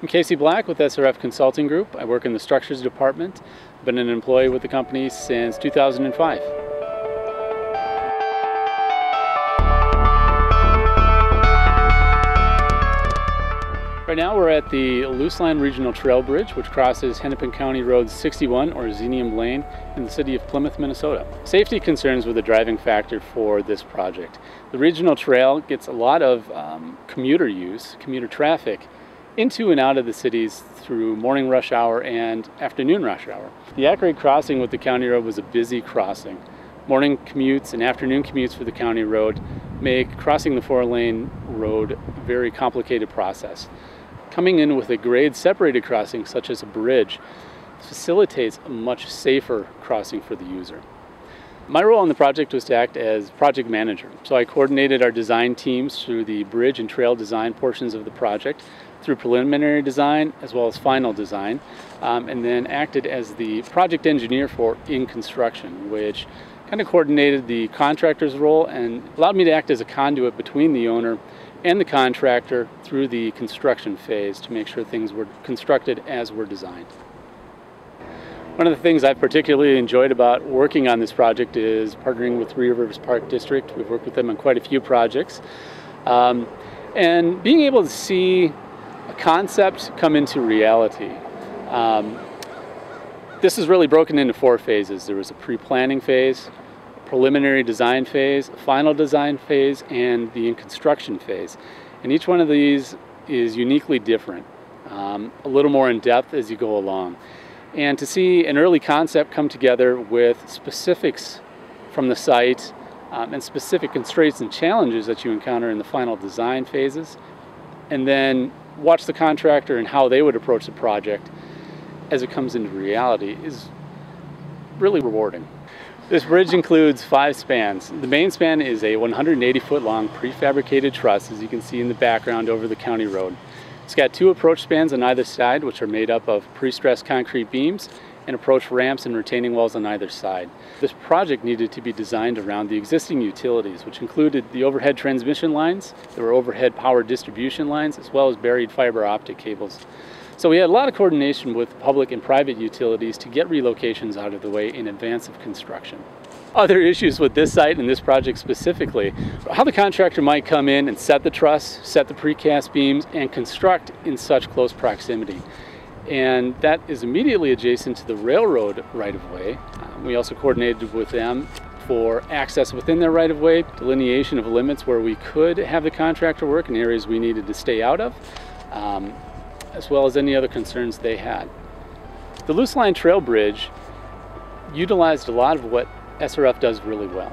I'm Casey Black with SRF Consulting Group. I work in the structures department. I've been an employee with the company since 2005. Right now we're at the Luce Regional Trail Bridge, which crosses Hennepin County Road 61, or Xenium Lane, in the city of Plymouth, Minnesota. Safety concerns were the driving factor for this project. The regional trail gets a lot of commuter traffic into and out of the cities through morning rush hour and afternoon rush hour. The at-grade crossing with the county road was a busy crossing. Morning commutes and afternoon commutes for the county road make crossing the 4-lane road a very complicated process. Coming in with a grade-separated crossing, such as a bridge, facilitates a much safer crossing for the user. My role on the project was to act as project manager. So I coordinated our design teams through the bridge and trail design portions of the project, through preliminary design as well as final design, and then acted as the project engineer for in construction, which kind of coordinated the contractor's role and allowed me to act as a conduit between the owner and the contractor through the construction phase to make sure things were constructed as were designed. One of the things I've particularly enjoyed about working on this project is partnering with Three Rivers Park District. We've worked with them on quite a few projects. And being able to see a concept come into reality. This is really broken into 4 phases. There was a pre-planning phase, a preliminary design phase, a final design phase, and the in-construction phase. And each one of these is uniquely different, a little more in depth as you go along. And to see an early concept come together with specifics from the site and specific constraints and challenges that you encounter in the final design phases, and then watch the contractor and how they would approach the project as it comes into reality is really rewarding. This bridge includes 5 spans. The main span is a 180-foot long prefabricated truss, as you can see in the background over the county road. It's got 2 approach spans on either side, which are made up of pre-stressed concrete beams and approach ramps and retaining walls on either side. This project needed to be designed around the existing utilities, which included the overhead transmission lines, there were overhead power distribution lines, as well as buried fiber optic cables. So we had a lot of coordination with public and private utilities to get relocations out of the way in advance of construction. Other issues with this site and this project specifically, how the contractor might come in and set the truss, set the precast beams, and construct in such close proximity. And that is immediately adjacent to the railroad right-of-way. We also coordinated with them for access within their right-of-way, delineation of limits where we could have the contractor work and areas we needed to stay out of, as well as any other concerns they had. The Luce Line Trail Bridge utilized a lot of what SRF does really well.